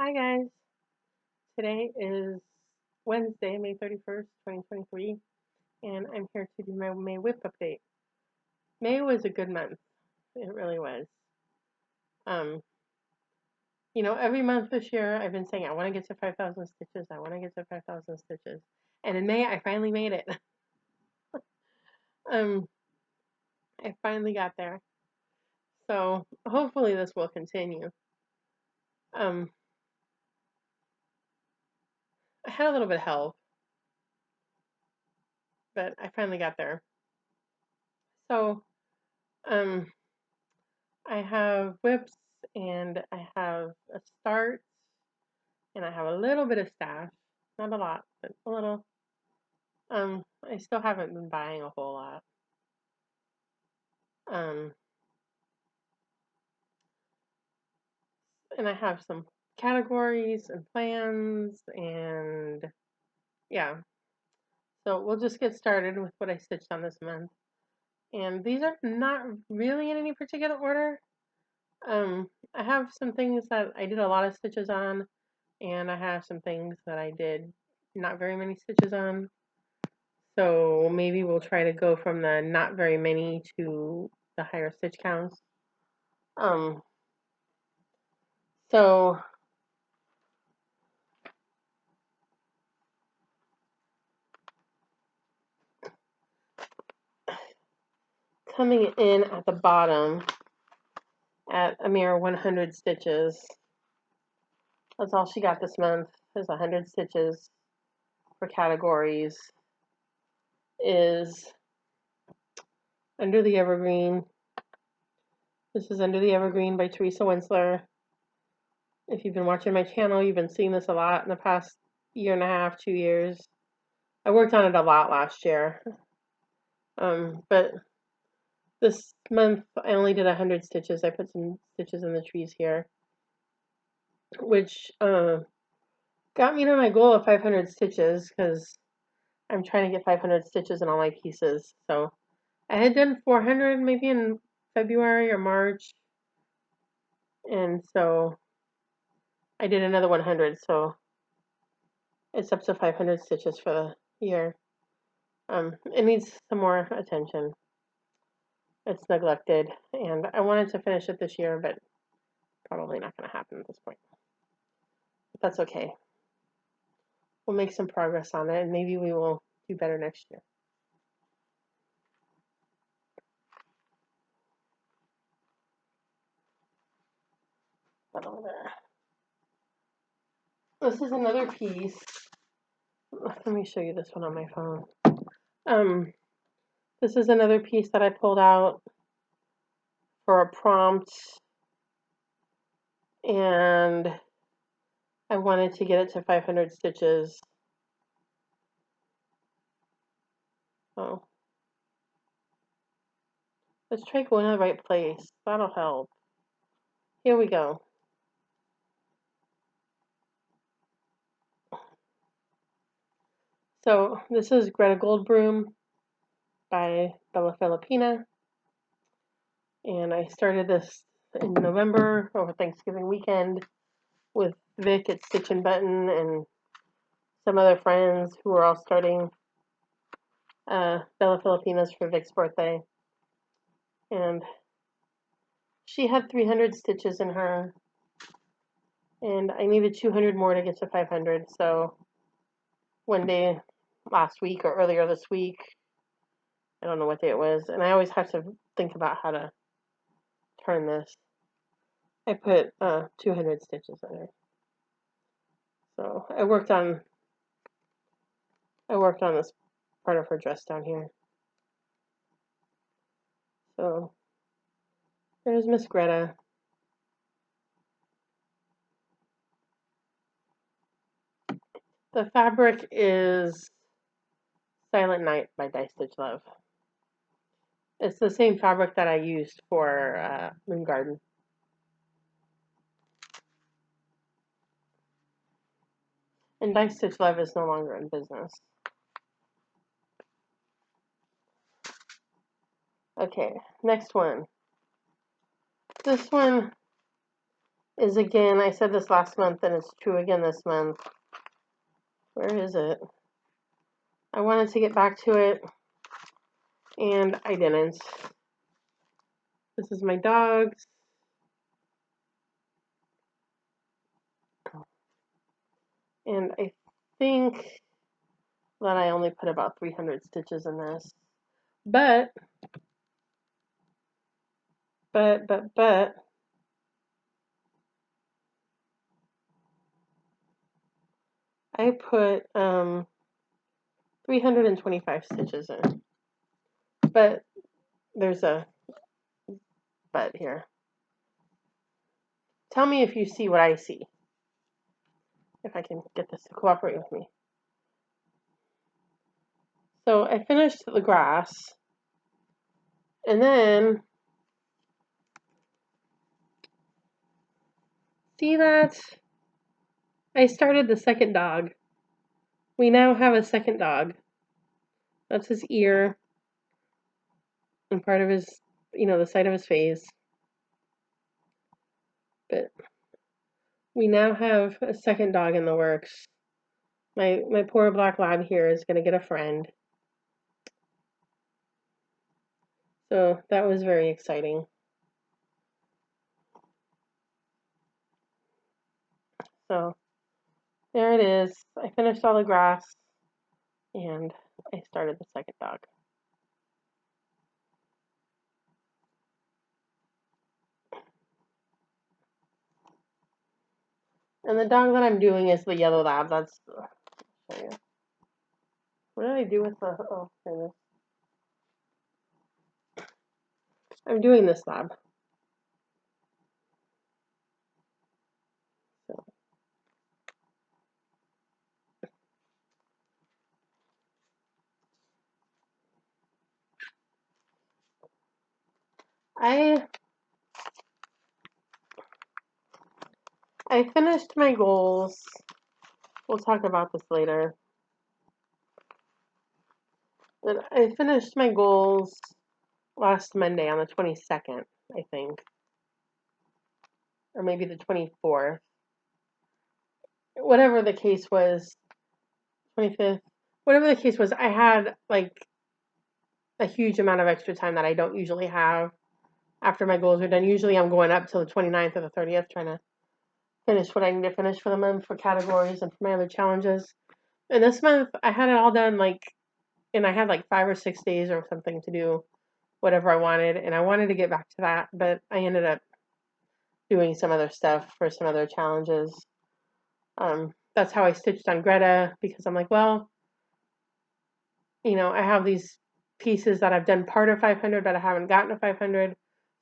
Hi guys. Today is Wednesday, May 31st, 2023, and I'm here to do my May WIP update. May was a good month. It really was. Um, every month this year I've been saying I want to get to 5,000 stitches. I want to get to 5,000 stitches. And in May I finally made it. um, I finally got there. So hopefully this will continue. Um, I had a little bit of help, but I finally got there. So, um, I have WIPs and I have a start and I have a little bit of stash. Not a lot, but a little. I still haven't been buying a whole lot. Um, and I have some categories and plans and yeah. So we'll just get started with what I stitched on this month. And these are not really in any particular order. I have some things that I did a lot of stitches on, and I have some things that I did not very many stitches on. So maybe we'll try to go from the not very many to the higher stitch counts. Um, so coming in at the bottom at a mere 100 stitches, that's all she got this month is 100 stitches for categories, is Under the Evergreen. This is Under the Evergreen by Teresa Winsler. If you've been watching my channel, you've been seeing this a lot in the past year and a half, 2 years. I worked on it a lot last year. But this month I only did 100 stitches. I put some stitches in the trees here, which got me to my goal of 500 stitches because I'm trying to get 500 stitches in all my pieces. So I had done 400 maybe in February or March, and so I did another 100. So it's up to 500 stitches for the year. It needs some more attention. It's neglected, and I wanted to finish it this year, but probably not going to happen at this point. But that's okay. We'll make some progress on it, and maybe we will do better next year. But over there. This is another piece. Let me show you this one on my phone. This is another piece that I pulled out for a prompt, and I wanted to get it to 500 stitches. Oh. Let's try going to the right place. That'll help. Here we go. So this is Greta Goldbroom by Bella Filipina. And I started this in November over Thanksgiving weekend with Vic at Stitch and Button and some other friends who were all starting Bella Filipinas for Vic's birthday. And she had 300 stitches in her, and I needed 200 more to get to 500. So one day last week or earlier this week, I don't know what day it was, and I always have to think about how to turn this. I put 200 stitches in her. So I worked on this part of her dress down here. So there's Miss Greta. The fabric is Silent Night by Die Stitch Love. It's the same fabric that I used for Moon Garden. And Die Stitch Love is no longer in business. Okay, next one. This one is, again, I said this last month and it's true again this month. Where is it? I wanted to get back to it and I didn't. This is my dogs. And I think that I only put about 300 stitches in this. But I put 325 stitches in. But there's a but here. Tell me if you see what I see. If I can get this to cooperate with me. So I finished the grass. And then, see that? I started the second dog. We now have a second dog. That's his ear and part of his, the side of his face. But we now have a second dog in the works. My poor black lab here is going to get a friend. So that was very exciting. So there it is. I finished all the grass and I started the second dog. And the dog that I'm doing is the yellow lab. That's, I'll show you. What did I do with the, oh, here it is. I'm doing this lab. So. I finished my goals. We'll talk about this later. But I finished my goals last Monday on the 22nd, I think. Or maybe the 24th. Whatever the case was, 25th. Whatever the case was, I had like a huge amount of extra time that I don't usually have after my goals are done. Usually I'm going up till the 29th or the 30th trying to finish what I need to finish for the month for categories and for my other challenges. And this month I had it all done and I had like 5 or 6 days or something to do whatever I wanted, and I wanted to get back to that, but I ended up doing some other stuff for some other challenges. That's how I stitched on Greta, because I'm like, well, I have these pieces that I've done part of 500, but I haven't gotten to 500,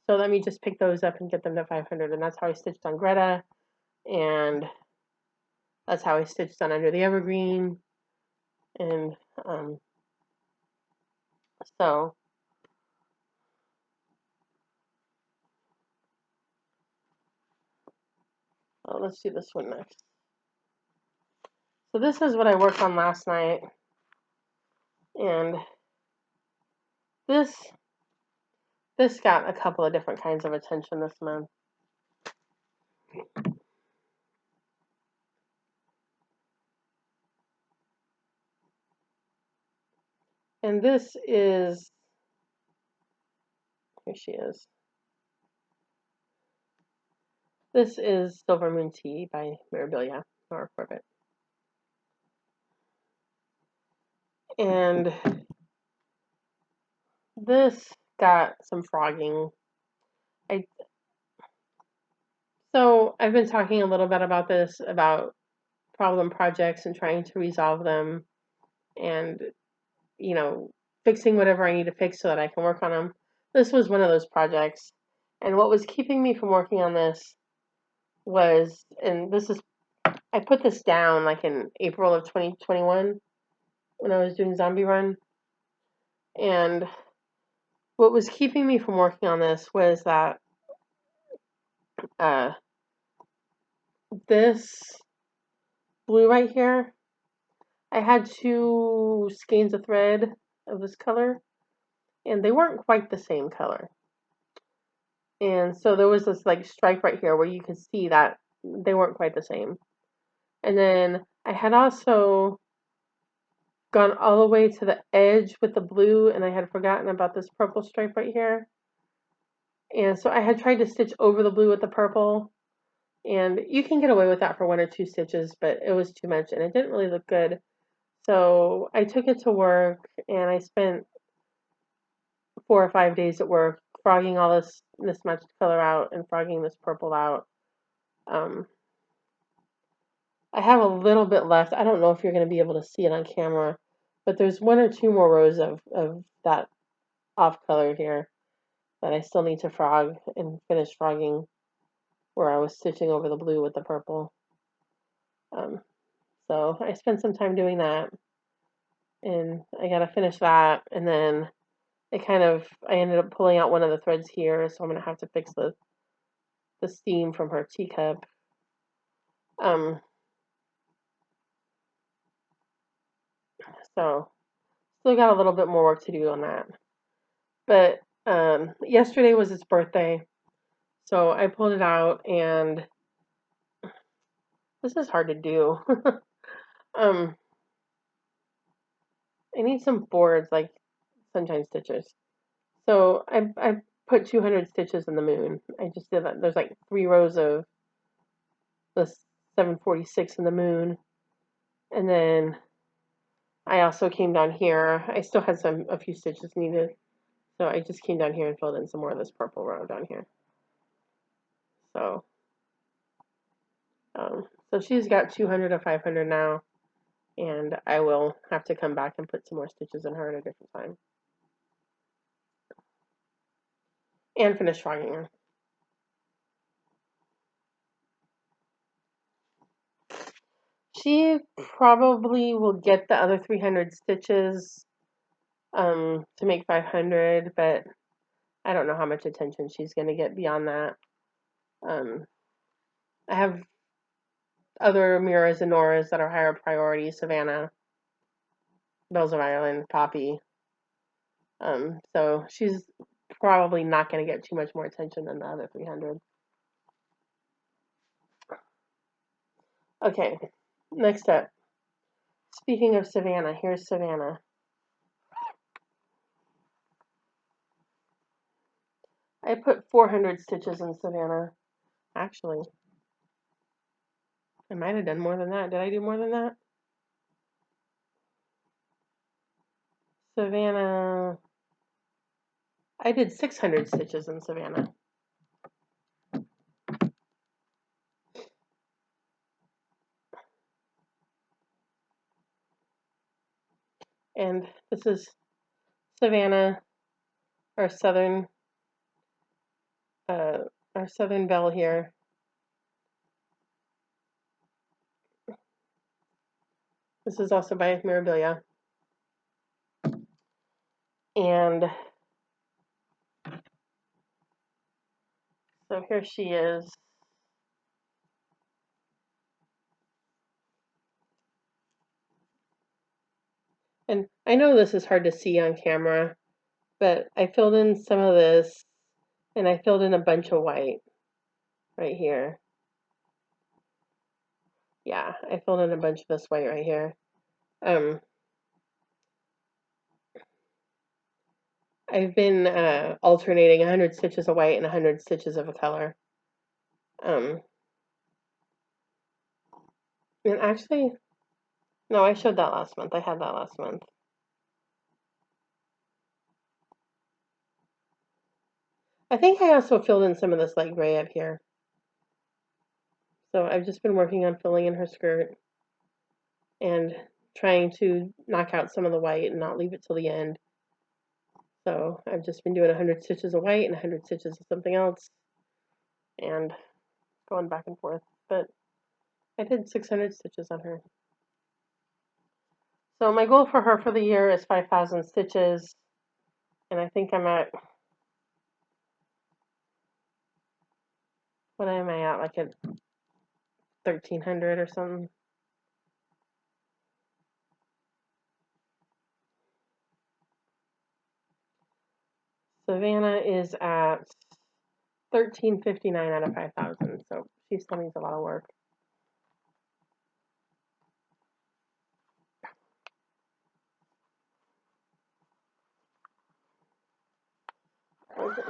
so let me just pick those up and get them to 500, and that's how I stitched on Greta, and that's how I stitched on Under the Evergreen, and so let's do this one next. So this is what I worked on last night, and this got a couple of different kinds of attention this month. And this is, here she is. This is Silver Moon Tea by Mirabilia, Nora Corbett. And this got some frogging. So I've been talking a little bit about this, about problem projects and trying to resolve them and, fixing whatever I need to fix so that I can work on them. This was one of those projects. And what was keeping me from working on this was, and this is, I put this down like in April of 2021 when I was doing Zombie Run. And what was keeping me from working on this was that this blue right here, I had 2 skeins of thread of this color, and they weren't quite the same color. And so there was this like stripe right here where you could see that they weren't quite the same. And then I had also gone all the way to the edge with the blue, and I had forgotten about this purple stripe right here. And so I had tried to stitch over the blue with the purple, and you can get away with that for 1 or 2 stitches, but it was too much and it didn't really look good. So I took it to work and I spent 4 or 5 days at work frogging all this mismatched color out and frogging this purple out. Um, I have a little bit left. I don't know if you're going to be able to see it on camera, but there's 1 or 2 more rows of that off color here that I still need to frog and finish frogging where I was stitching over the blue with the purple. Um, so I spent some time doing that, and I got to finish that, and then I ended up pulling out one of the threads here, so I'm going to have to fix the seam from her teacup. Um, so still got a little bit more work to do on that. But yesterday was his birthday, so I pulled it out, and this is hard to do. um, I need some boards like sunshine stitches. So I put 200 stitches in the moon. I just did that. There's like 3 rows of the 746 in the moon, and then I also came down here. I still had a few stitches needed, so I just came down here and filled in some more of this purple row down here. So, so she's got 200 or 500 now, and I will have to come back and put some more stitches in her at a different time, and finish frogging her. She probably will get the other 300 stitches to make 500, but I don't know how much attention she's going to get beyond that. I have other Miras and Noras that are higher priority: Savannah, Bells of Ireland, Poppy. So she's probably not going to get too much more attention than the other 300. Okay, next up. Speaking of Savannah, here's Savannah. I put 400 stitches in Savannah. Actually, I might have done more than that. Did I do more than that? Savannah. I did 600 stitches in Savannah. And this is Savannah, our southern belle here. This is also by Mirabilia. And so here she is. And I know this is hard to see on camera, but I filled in some of this, and I filled in a bunch of white right here. Yeah, I filled in a bunch of this white right here. I've been alternating 100 stitches of white and 100 stitches of a color. And actually, no, I showed that last month. I had that last month. I think I also filled in some of this light gray up here. So I've just been working on filling in her skirt and trying to knock out some of the white and not leave it till the end. So I've just been doing 100 stitches of white and 100 stitches of something else and going back and forth. But I did 600 stitches on her. So my goal for her for the year is 5,000 stitches, and I think I'm at, what am I at, like at 1,300 or something. Savannah is at 1359 out of 5,000. So she still needs a lot of work. Okay.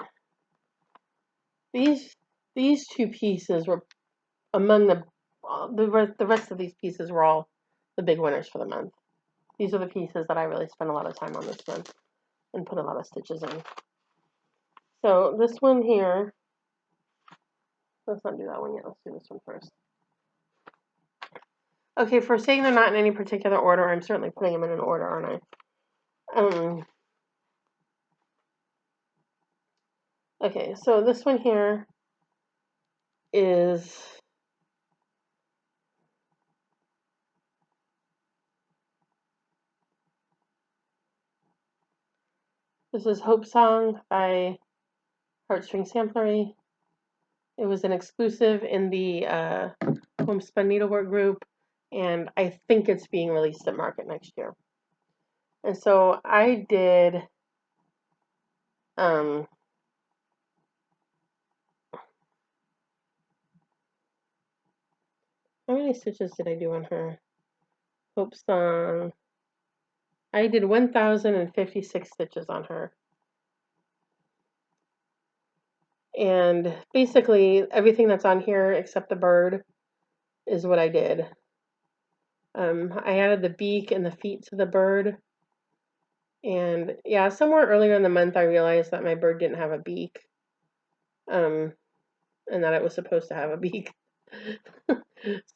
These two pieces were among the rest of these pieces were all the big winners for the month. These are the pieces that I really spent a lot of time on this month and put a lot of stitches in. So this one here, let's not do that one yet. Let's do this one first. Okay, for saying they're not in any particular order, I'm certainly putting them in an order, aren't I? Okay, so this one here is Hope Song by Heartstring Samplery. It was an exclusive in the Homespun Needlework group, and I think it's being released at market next year. And so I did how many stitches did I do on her? Hope Song. I did 1,056 stitches on her. And basically everything that's on here except the bird is what I did. I added the beak and the feet to the bird. And yeah, somewhere earlier in the month I realized that my bird didn't have a beak. And that it was supposed to have a beak.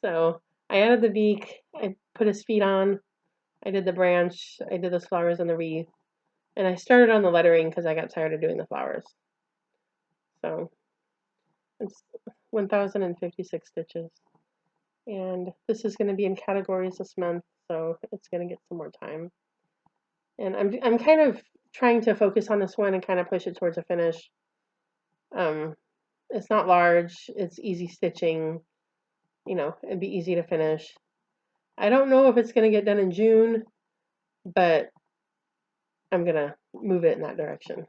So I added the beak, I put his feet on, I did the branch, I did the flowers and the wreath, and I started on the lettering because I got tired of doing the flowers. So it's 1,056 stitches. And this is going to be in categories this month, so it's going to get some more time. And I'm kind of trying to focus on this one and kind of push it towards a finish. It's not large, it's easy stitching, you know, it'd be easy to finish. I don't know if it's going to get done in June, but I'm going to move it in that direction.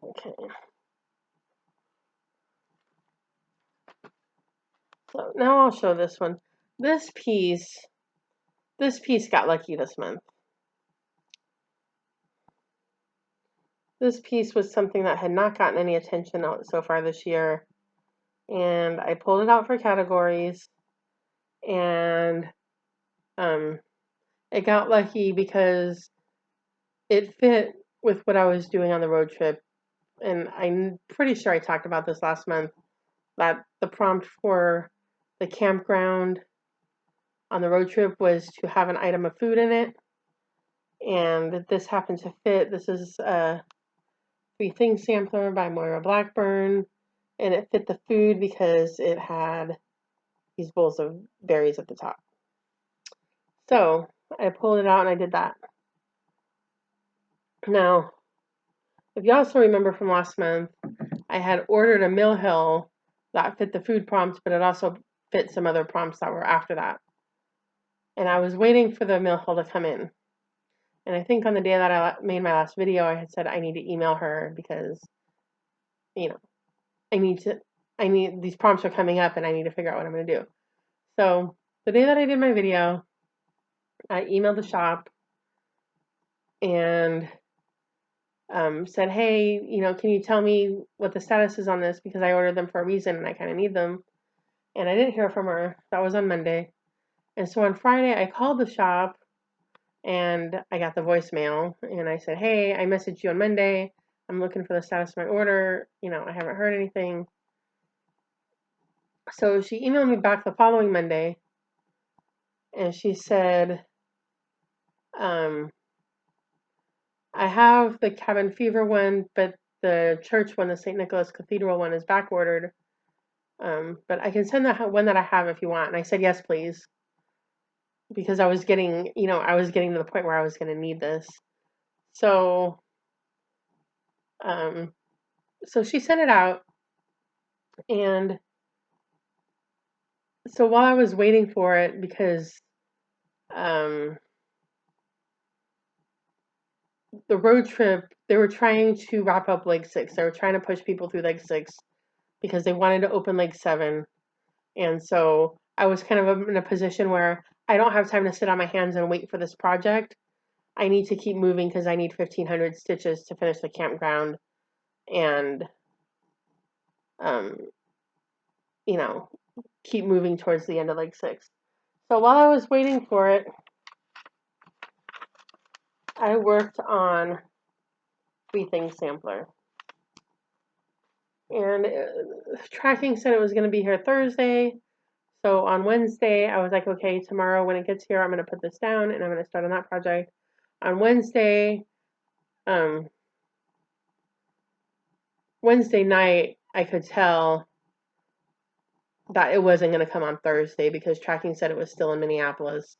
Okay. So now I'll show this one. This piece got lucky this month. This piece was something that had not gotten any attention so far this year. And I pulled it out for categories, and it got lucky because it fit with what I was doing on the road trip. And I'm pretty sure I talked about this last month, that the prompt for the campground on the road trip was to have an item of food in it. And this happened to fit. This is a Three Things sampler by Moira Blackburn. And it fit the food because it had these bowls of berries at the top. So I pulled it out and I did that. Now, if you also remember from last month, I had ordered a mill hill that fit the food prompts, but it also fit some other prompts that were after that. And I was waiting for the mill hill to come in. And I think on the day that I made my last video, I had said I need to email her because, you know, these prompts are coming up and I need to figure out what I'm going to do. So the day that I did my video, I emailed the shop and said, hey, you know, can you tell me what the status is on this? Because I ordered them for a reason and I kind of need them. And I didn't hear from her. That was on Monday. And so on Friday, I called the shop and I got the voicemail. And I said, hey, I messaged you on Monday. I'm looking for the status of my order. You know, I haven't heard anything. So she emailed me back the following Monday. And she said, I have the Cabin Fever one, but the church one, the St. Nicholas Cathedral one, is back ordered. But I can send the one that I have if you want. And I said, yes, please. Because I was getting, you know, to the point where I was going to need this. So, so she sent it out. And so while I was waiting for it, because the road trip, they were trying to wrap up leg 6. They were trying to push people through leg 6 because they wanted to open leg 7. And so I was kind of in a position where I don't have time to sit on my hands and wait for this project. I need to keep moving because I need 1,500 stitches to finish the campground and, you know, keep moving towards the end of leg 6. So while I was waiting for it, I worked on 3 Things Sampler. And tracking said it was going to be here Thursday. So on Wednesday, I was like, okay, tomorrow when it gets here, I'm going to put this down and I'm going to start on that project. On Wednesday night, I could tell that it wasn't going to come on Thursday because tracking said it was still in Minneapolis.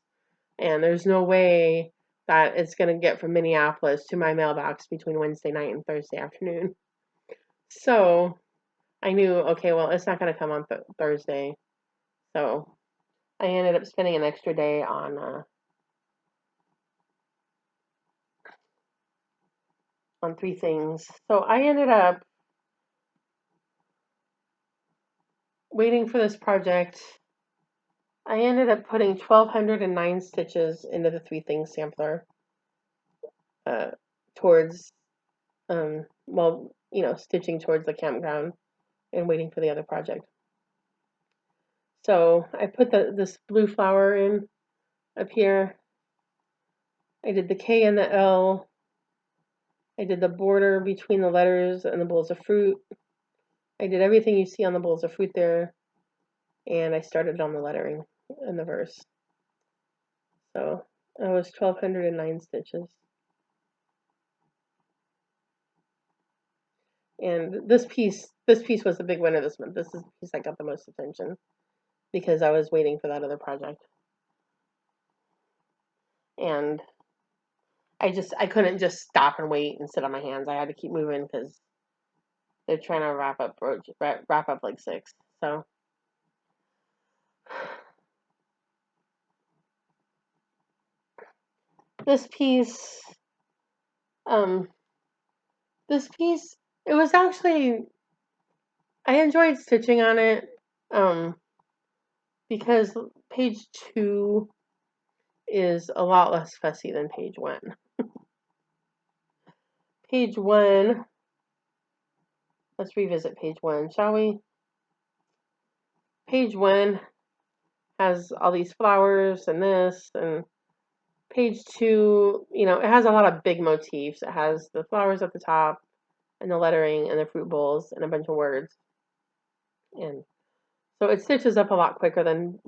And there's no way that it's going to get from Minneapolis to my mailbox between Wednesday night and Thursday afternoon. So I knew, okay, well, it's not going to come on Thursday. So I ended up spending an extra day on 3 things. So I ended up waiting for this project. I ended up putting 1,209 stitches into the 3 Things Sampler towards, stitching towards the campground and waiting for the other project. So I put this blue flower in up here. I did the K and the L. I did the border between the letters and the bowls of fruit. I did everything you see on the bowls of fruit there. And I started on the lettering in the verse. So that was 1,209 stitches. And this piece was the big winner this month. This is the piece that got the most attention because I was waiting for that other project. And I couldn't just stop and wait and sit on my hands. I had to keep moving because they're trying to wrap up like 6. So this piece, it was actually, I enjoyed stitching on it, because page 2 is a lot less fussy than page 1. Page 1, let's revisit page 1, shall we? Page 1 has all these flowers and this, and page 2, it has a lot of big motifs. It has the flowers at the top, and the lettering, and the fruit bowls, and a bunch of words. And so it stitches up a lot quicker than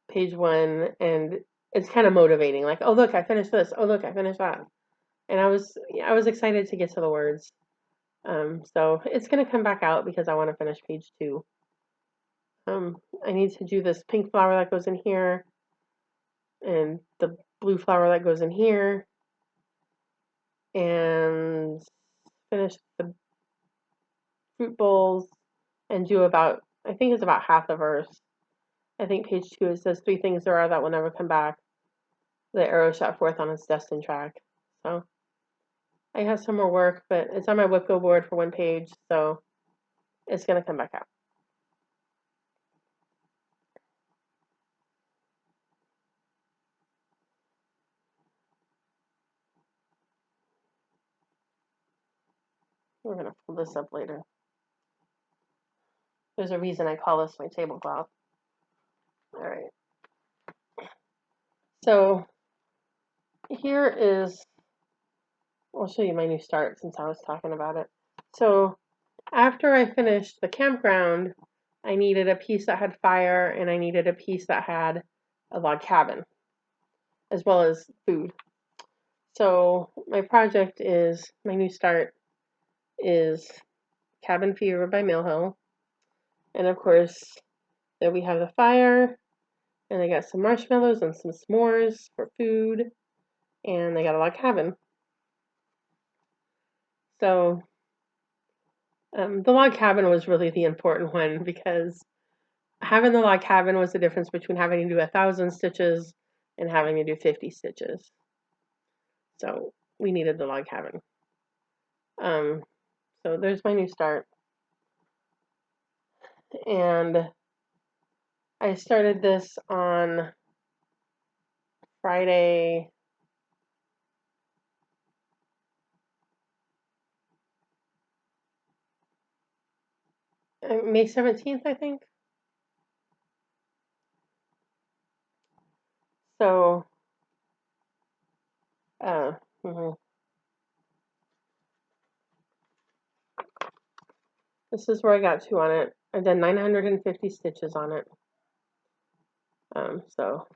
page 1, and it's kind of motivating. Like, oh look, I finished this. Oh look, I finished that. And I was excited to get to the words. So it's gonna come back out because I want to finish page 2. I need to do this pink flower that goes in here, and the blue flower that goes in here, and finish the fruit bowls, and do about, I think it's about half the verse. I think page 2, it says 3 things there are that will never come back. The arrow shot forth on its destined track. So I have some more work, but it's on my WIP go board for 1 page, so it's gonna come back out. We're gonna pull this up later. There's a reason I call this my tablecloth. All right. So here is, I'll show you my new start since I was talking about it. So after I finished the campground, I needed a piece that had fire, and I needed a piece that had a log cabin, as well as food. So my project is, my new start is Cabin Fever by Mill Hill. And of course, there we have the fire, and I got some marshmallows and some s'mores for food, and I got a log cabin. So the log cabin was really the important one because having the log cabin was the difference between having to do 1,000 stitches and having to do 50 stitches. So we needed the log cabin. So there's my new start. And I started this on Friday, May 17th, I think. So, mhm. This is where I got to on it. I've done 950 stitches on it. So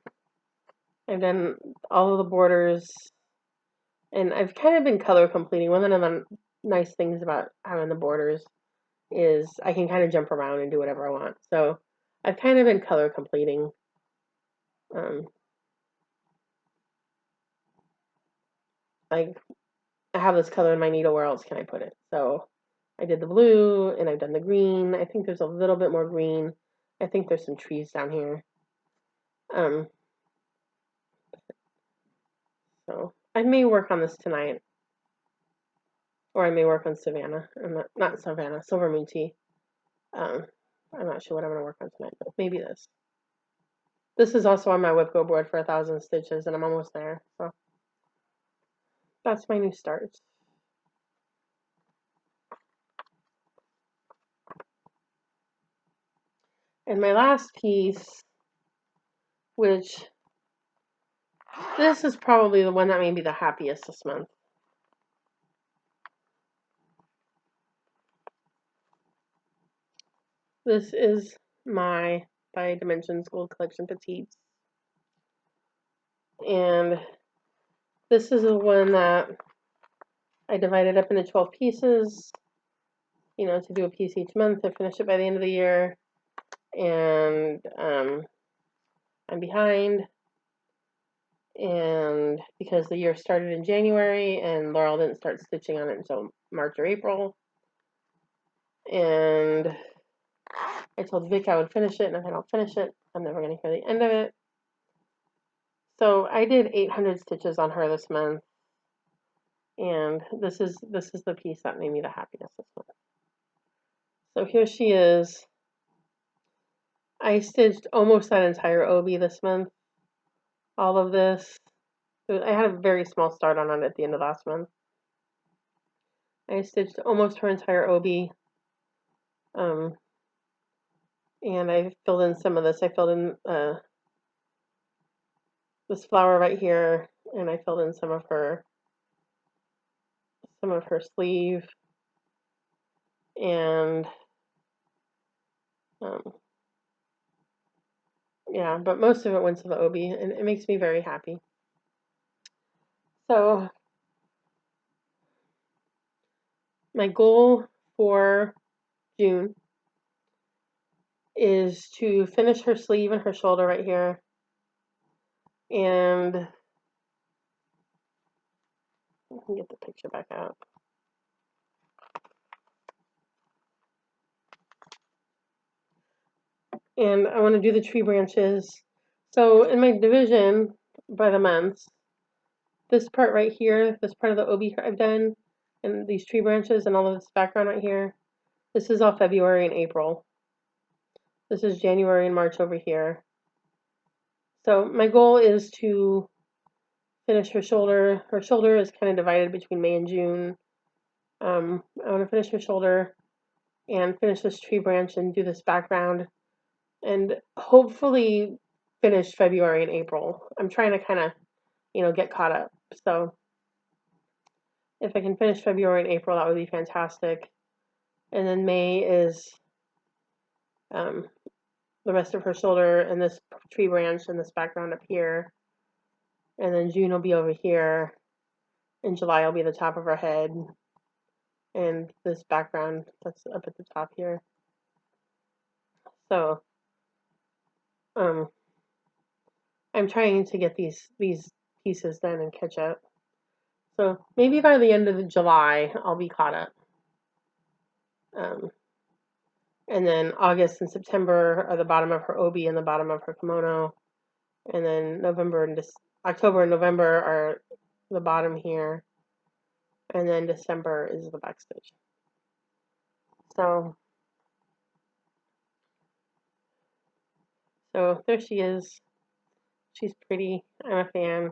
I've done all of the borders, and I've kind of been color completing. One of the nice things about having the borders is I can kind of jump around and do whatever I want. So I've kind of been color completing. Like I have this color in my needle, where else can I put it? So I did the blue and I've done the green. I think there's a little bit more green. I think there's some trees down here. So I may work on this tonight, or I may work on Savannah. Not Savannah, Silver Moon Tea. I'm not sure what I'm going to work on tonight, but maybe this. This is also on my WIP Go board for 1,000 stitches, and I'm almost there. So that's my new start. And my last piece, which this is probably the one that made me the happiest this month. This is my By Dimensions Gold Collection Petites. And this is the one that I divided up into 12 pieces, you know, to do a piece each month to finish it by the end of the year. And I'm behind, and because the year started in January and Laurel didn't start stitching on it until March or April. And I told Vic I would finish it, and if I don't finish it, I'm never going to hear the end of it. So I did 800 stitches on her this month, and this is the piece that made me the happiest this month. So here she is. I stitched almost that entire obi this month. All of this. I had a very small start on it at the end of last month. I stitched almost her entire obi. And I filled in some of this. I filled in this flower right here, and I filled in some of her sleeve, and yeah, but most of it went to the obi, and it makes me very happy. So my goal for June is to finish her sleeve and her shoulder right here, and I can get the picture back out. And I want to do the tree branches. So in my division by the months, this part right here, this part of the obi I've done, and these tree branches and all of this background right here, this is all February and April. This is January and March over here. So my goal is to finish her shoulder. Her shoulder is kind of divided between May and June. I want to finish her shoulder and finish this tree branch and do this background, and hopefully finish February and April. I'm trying to kind of, get caught up. So if I can finish February and April, that would be fantastic. And then May is the rest of her shoulder and this tree branch and this background up here. And then June will be over here. And July will be the top of her head. And this background that's up at the top here. So I'm trying to get these pieces done and catch up. So maybe by the end of July, I'll be caught up. And then August and September are the bottom of her obi and the bottom of her kimono. And then October and November are the bottom here. And then December is the back stitch. So there she is. She's pretty. I'm a fan.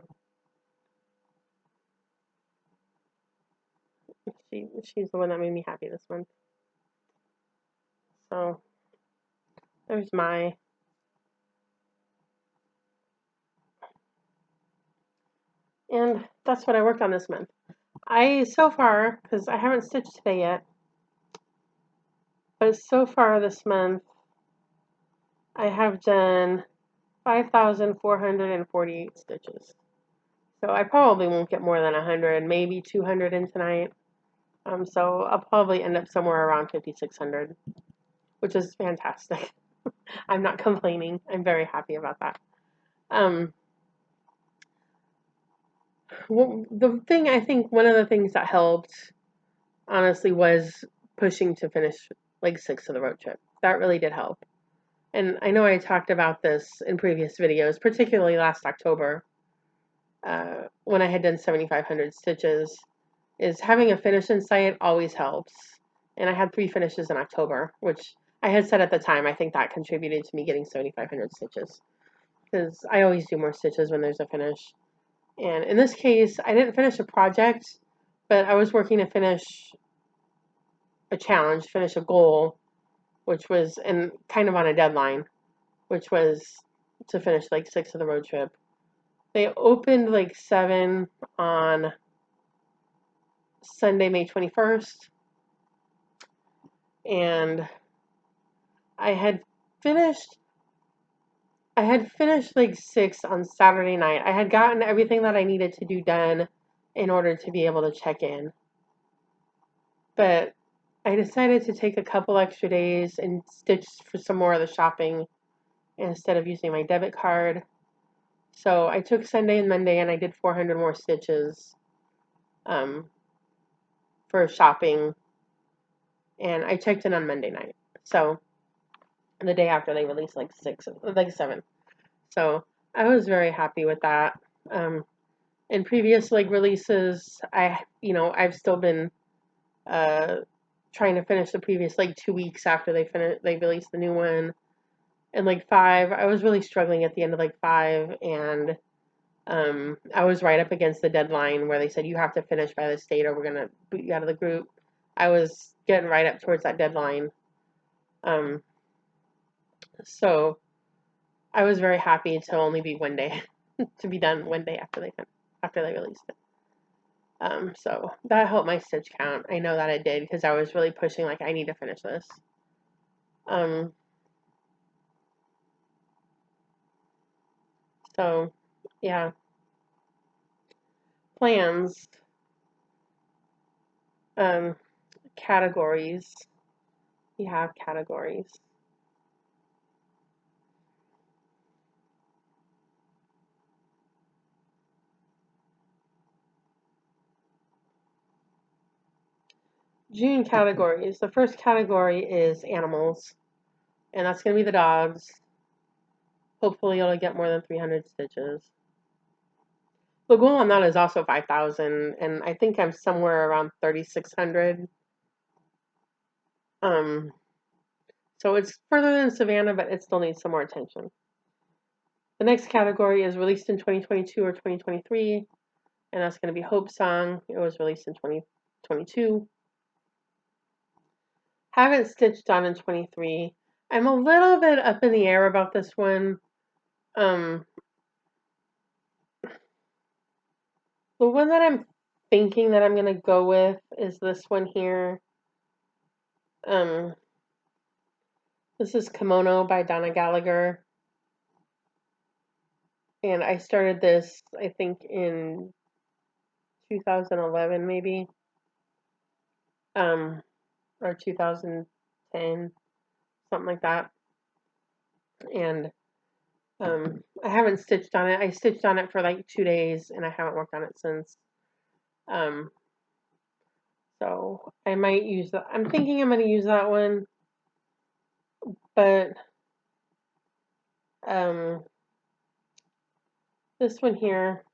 She's the one that made me happy this month. So there's my. And that's what I worked on this month. So far, because I haven't stitched today yet, but so far this month, I have done 5,448 stitches. So I probably won't get more than 100, maybe 200 in tonight. So I'll probably end up somewhere around 5,600, which is fantastic. I'm not complaining. I'm very happy about that. Well, I think one of the things that helped, honestly, was pushing to finish leg 6 of the road trip. That really did help. And I know I talked about this in previous videos, particularly last October, when I had done 7,500 stitches, is having a finish in sight always helps. And I had 3 finishes in October, which I had said at the time, I think that contributed to me getting 7,500 stitches. Because I always do more stitches when there's a finish. And in this case, I didn't finish a project, but I was working to finish a challenge, finish a goal, which was, and kind of on a deadline, which was to finish like 6 of the road trip. They opened like 7 on Sunday, May 21st, and I had finished like 6 on Saturday night. I had gotten everything that I needed to do done in order to be able to check in. But I decided to take a couple extra days and stitch for some more of the shopping instead of using my debit card. So I took Sunday and Monday and I did 400 more stitches for shopping, and I checked in on Monday night. So the day after they released like 7. So I was very happy with that. In previous releases, I've still been trying to finish the previous 2 weeks after they released the new one. And 5, I was really struggling at the end of 5, and I was right up against the deadline where they said you have to finish by this date or we're gonna boot you out of the group. I was getting right up towards that deadline. So I was very happy to only be one day to be done one day after they released it. So that helped my stitch count. I know that it did because I was really pushing I need to finish this. So yeah. Plans. Categories. We have categories. June categories. The first category is animals, and that's going to be the dogs. Hopefully it'll get more than 300 stitches. The goal on that is also 5,000, and I think I'm somewhere around 3,600. So it's further than Savannah, but it still needs some more attention. The next category is released in 2022 or 2023, and that's going to be Hope Song. It was released in 2022. Haven't stitched on in 23. I'm a little bit up in the air about this one. The one that I'm thinking that I'm going to go with is this one here. This is Kimono by Donna Gallagher. And I started this, I think, in 2011, maybe. Or 2010, something like that. And I haven't stitched on it. I stitched on it for 2 days, and I haven't worked on it since. So I might use that. I'm thinking I'm going to use that one. But this one here,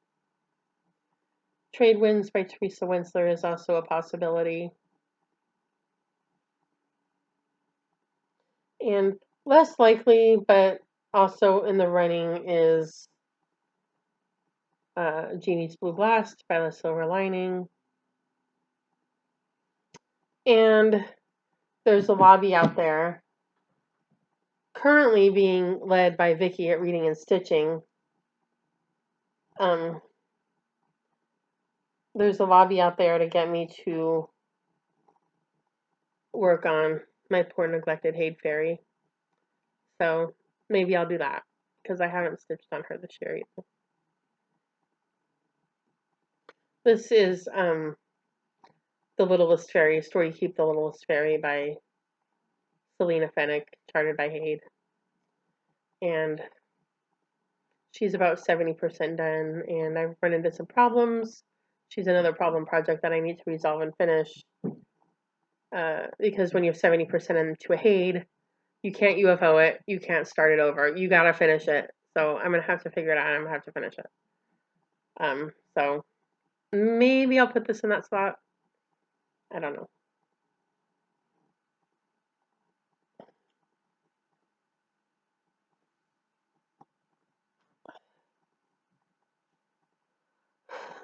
Trade Winds by Teresa Winsler, is also a possibility. And less likely, but also in the running, is Genie's Blue Blast by The Silver Lining. And there's a lobby out there currently being led by Vicki at Reading and Stitching. There's a lobby out there to get me to work on my poor neglected Haid Fairy. So maybe I'll do that, because I haven't stitched on her this year either. This is The Littlest Fairy, Story Keep the Littlest Fairy by Selena Fennick, charted by Haid. And she's about 70% done, and I've run into some problems. She's another problem project that I need to resolve and finish. Because when you have 70% into a Haid, you can't UFO it, you can't start it over. You gotta finish it. So I'm gonna have to figure it out, and I'm gonna have to finish it. So maybe I'll put this in that slot. I don't know.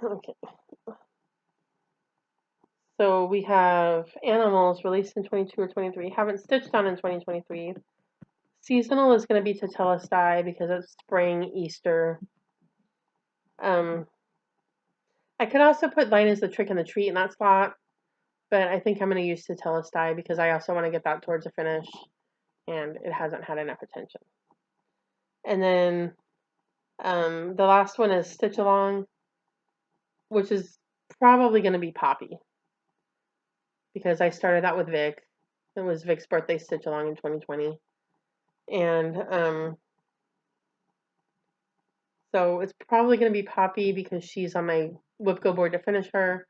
Okay. So we have Animals released in 22 or 23. Haven't stitched on in 2023. Seasonal is going to be Tetelestai because it's spring, Easter. I could also put Line is the Trick and the Treat in that slot, but I think I'm going to use Tetelestai because I also want to get that towards a finish, and it hasn't had enough attention. And then the last one is Stitch Along, which is probably going to be Poppy, because I started that with Vic. It was Vic's birthday Stitch Along in 2020. And so it's probably going to be Poppy because she's on my WIP Go board to finish her.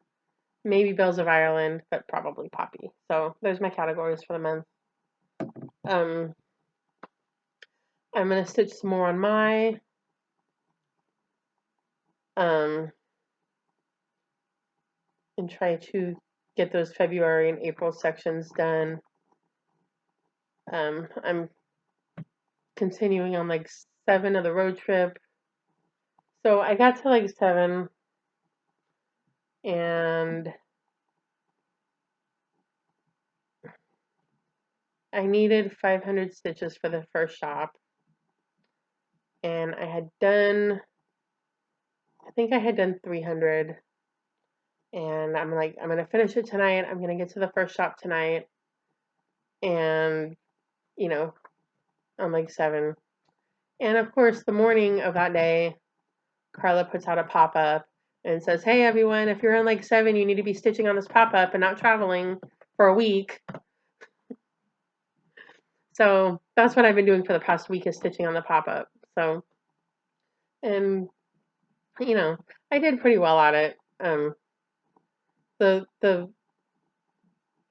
Maybe Bells of Ireland, but probably Poppy. So there's my categories for the month. I'm going to stitch some more on my and try to get those February and April sections done. I'm continuing on like 7 of the road trip. So I got to like 7, and I needed 500 stitches for the first shop. And I had done, I think I had done 300. And I'm like, I'm going to finish it tonight. I'm going to get to the first shop tonight. And, you know, I'm like 7. And of course, the morning of that day, Carla puts out a pop-up and says, hey, everyone, if you're on like 7, you need to be stitching on this pop-up and not traveling for a week. So that's what I've been doing for the past week, is stitching on the pop-up. So, and, you know, I did pretty well at it. The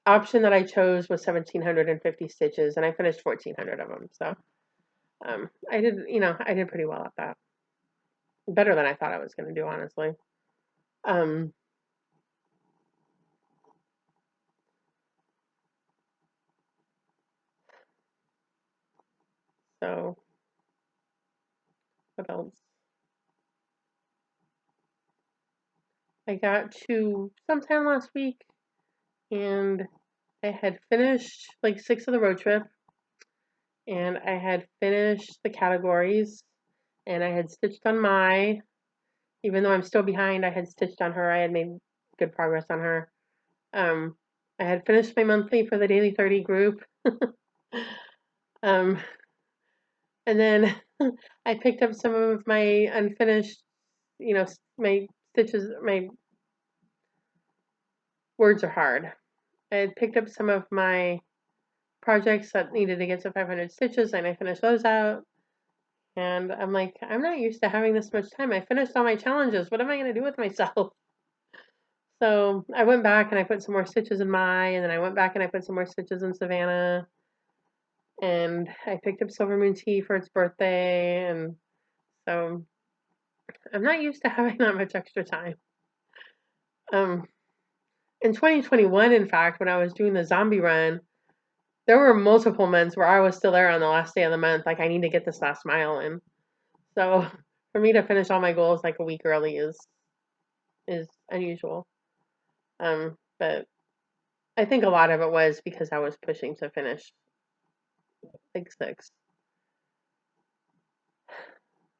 option that I chose was 1,750 stitches, and I finished 1,400 of them. So I did pretty well at that. Better than I thought I was going to do, honestly. So what else? I got to sometime last week, and I had finished like 6 of the road trip, and I had finished the categories, and I had stitched on my, even though I'm still behind, I had stitched on her. I had made good progress on her. I had finished my monthly for the Daily 30 group. And then I picked up some of my unfinished, my stitches, my words are hard. I had picked up some of my projects that needed to get to 500 stitches, and I finished those out. And I'm like, I'm not used to having this much time. I finished all my challenges. What am I going to do with myself? So I went back and I put some more stitches in Mai, and then I went back and I put some more stitches in Savannah. and I picked up Silver Moon tea for its birthday, and so I'm not used to having that much extra time. In 2021, in fact, when I was doing the zombie run, there were multiple months where I was still there on the last day of the month, like I need to get this last mile in. So for me to finish all my goals like a week early is unusual. But I think a lot of it was because I was pushing to finish Big Six.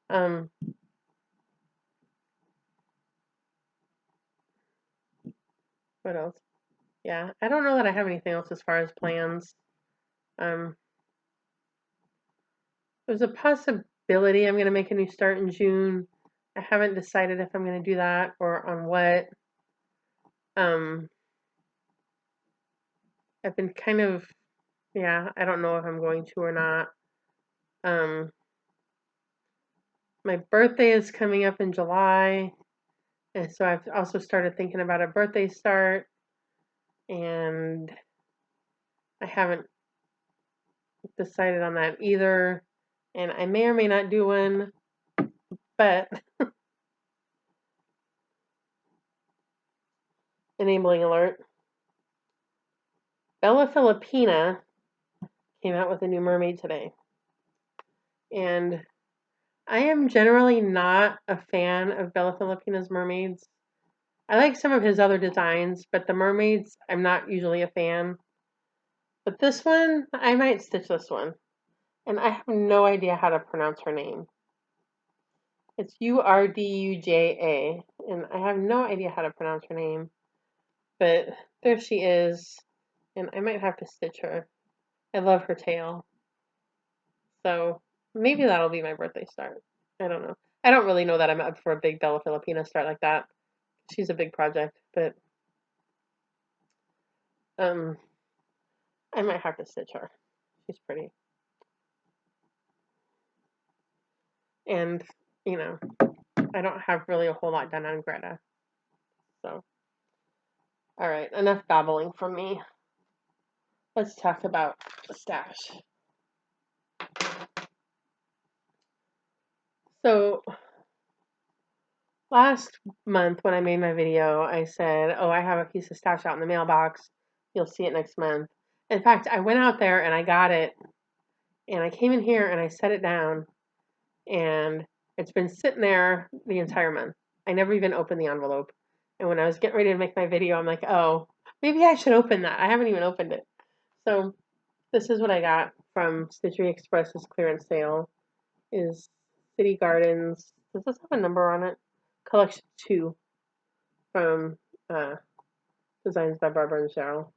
Um, what else? Yeah, I don't know that I have anything else as far as plans. Um, there's a possibility I'm going to make a new start in June. I haven't decided if I'm going to do that or on what. Um, I've been kind of, yeah, I don't know if I'm going to or not. My birthday is coming up in July, and so I've also started thinking about a birthday start, and I haven't decided on that either. And I may or may not do one, but enabling alert. Bella Filipina came out with a new mermaid today. And I am generally not a fan of Bella Filipina's mermaids. I like some of his other designs, but the mermaids, I'm not usually a fan. But this one, I might stitch this one. And I have no idea how to pronounce her name. It's Urduja, and I have no idea how to pronounce her name. But there she is, and I might have to stitch her. I love her tail. So maybe that'll be my birthday start. I don't know. I don't really know that I'm up for a big Bella Filipina start like that. She's a big project, but I might have to stitch her. She's pretty. And, you know, I don't have really a whole lot done on Greta. So, all right, enough babbling from me. Let's talk about the stash. So, last month when I made my video, I said, oh, I have a piece of stash out in the mailbox. You'll see it next month. In fact, I went out there and I got it, and I came in here and I set it down, and it's been sitting there the entire month. I never even opened the envelope. And when I was getting ready to make my video, I'm like, oh, maybe I should open that. I haven't even opened it. So this is what I got from Stitchery Express's clearance sale. Is City Gardens. Does this have a number on it? Collection 2 from Designs by Barbara and Cheryl.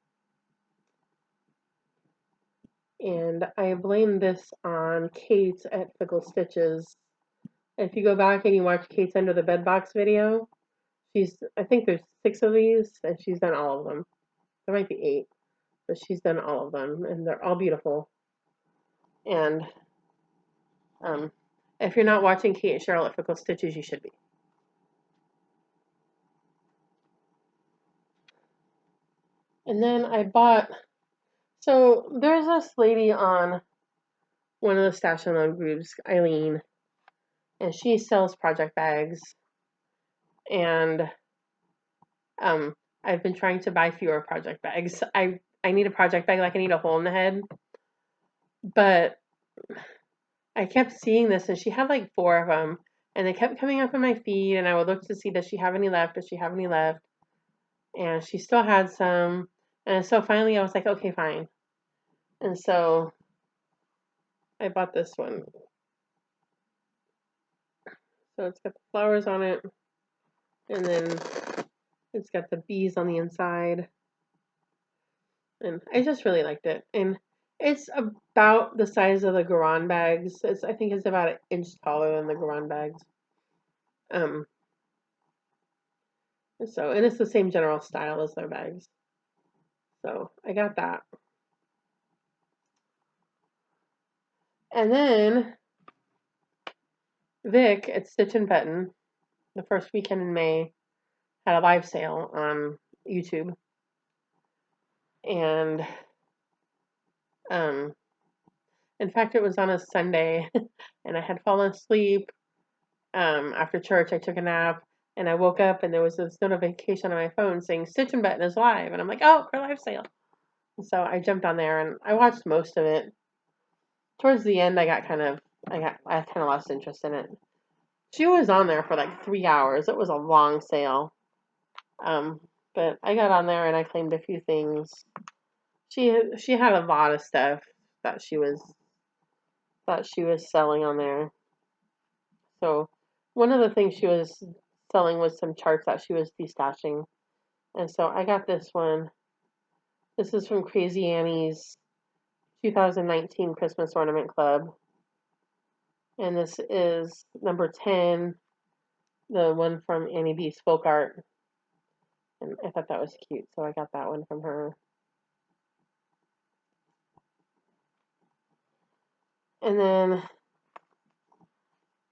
And I blame this on Kate at Fickle Stitches. If you go back and you watch Kate's Under the Bed Box video, I think there's 6 of these, and she's done all of them. There might be 8, but she's done all of them, and they're all beautiful. And if you're not watching Kate and Cheryl at Fickle Stitches, you should be. And then I bought, so there's this lady on one of the Stash Unknown groups, Eileen, and she sells project bags. And I've been trying to buy fewer project bags. I need a project bag like I need a hole in the head. But I kept seeing this, and she had like 4 of them, and they kept coming up in my feed, and I would look to see, does she have any left? Does she have any left? And she still had some. And so finally I was like, okay, fine. And so I bought this one. So it's got the flowers on it, and then it's got the bees on the inside. And I just really liked it. And it's about the size of the Garan bags. I think it's about an inch taller than the Garan bags. And it's the same general style as their bags. So I got that. And then Vic at Stitch and Pettin, the first weekend in May, had a live sale on YouTube. And In fact, it was on a Sunday, and I had fallen asleep. After church, I took a nap, and I woke up, and there was this notification on my phone saying Stitch and Button is live, and I'm like, oh, her live sale. So I jumped on there, and I watched most of it. Towards the end, I kind of lost interest in it. She was on there for like 3 hours. It was a long sale. Um, but I got on there and I claimed a few things. She had a lot of stuff that she was selling on there. So one of the things she was selling was some charts that she was destashing. And so I got this one. This is from Crazy Annie's 2019 Christmas Ornament Club. And this is number 10, the one from Annie B's Folk Art. And I thought that was cute, so I got that one from her. And then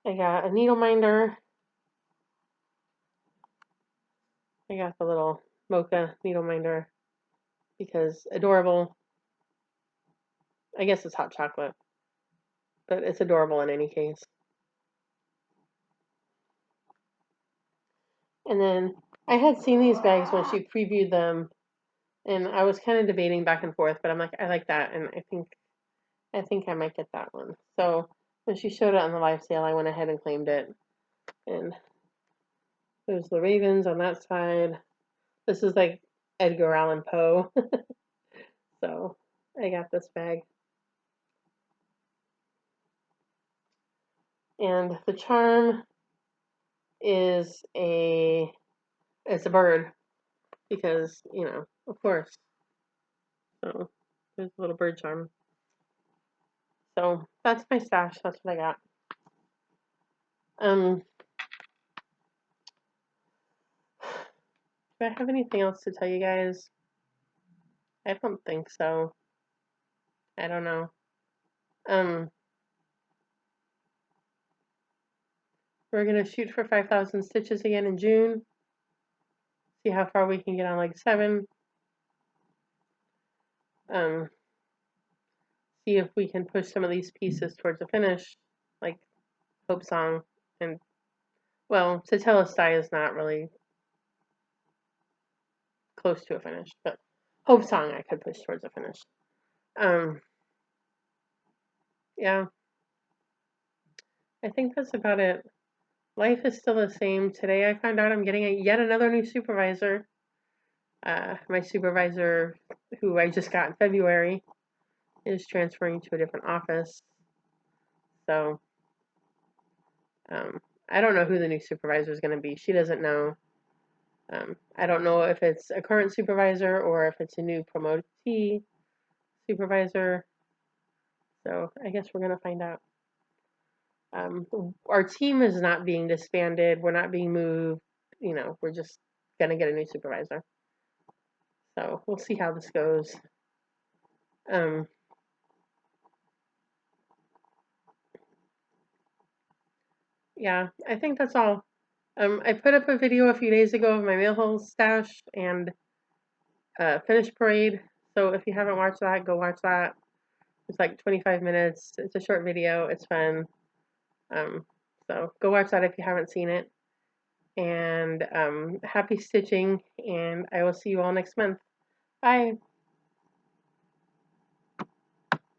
I got a needle minder. I got the little mocha needle minder because adorable. I guess it's hot chocolate, but it's adorable in any case. And then I had seen these bags when she previewed them, and I was kind of debating back and forth, but I'm like, I like that, and I think I might get that one. So when she showed it on the live sale, I went ahead and claimed it. And there's the ravens on that side. This is like Edgar Allan Poe. So I got this bag. And the charm is it's a bird because, of course. So there's a little bird charm. So that's my stash. That's what I got. Do I have anything else to tell you guys? I don't think so. I don't know. We're gonna shoot for 5,000 stitches again in June. See how far we can get on like 7. See if we can push some of these pieces towards a finish, like Hope Song, and well, Tetelestai is not really close to a finish, but Hope Song I could push towards a finish. Yeah, I think that's about it. Life is still the same. Today I found out I'm getting yet another new supervisor. My supervisor, who I just got in February, is transferring to a different office. So, I don't know who the new supervisor is going to be. She doesn't know. I don't know if it's a current supervisor or if it's a new promotee supervisor. So I guess we're going to find out. Our team is not being disbanded. We're not being moved. We're just going to get a new supervisor. So we'll see how this goes. Yeah, I think that's all. I put up a video a few days ago of my mail hole stash and finish parade. So if you haven't watched that, go watch that. It's like 25 minutes. It's a short video. It's fun. So go watch that if you haven't seen it. And happy stitching, and I will see you all next month. Bye.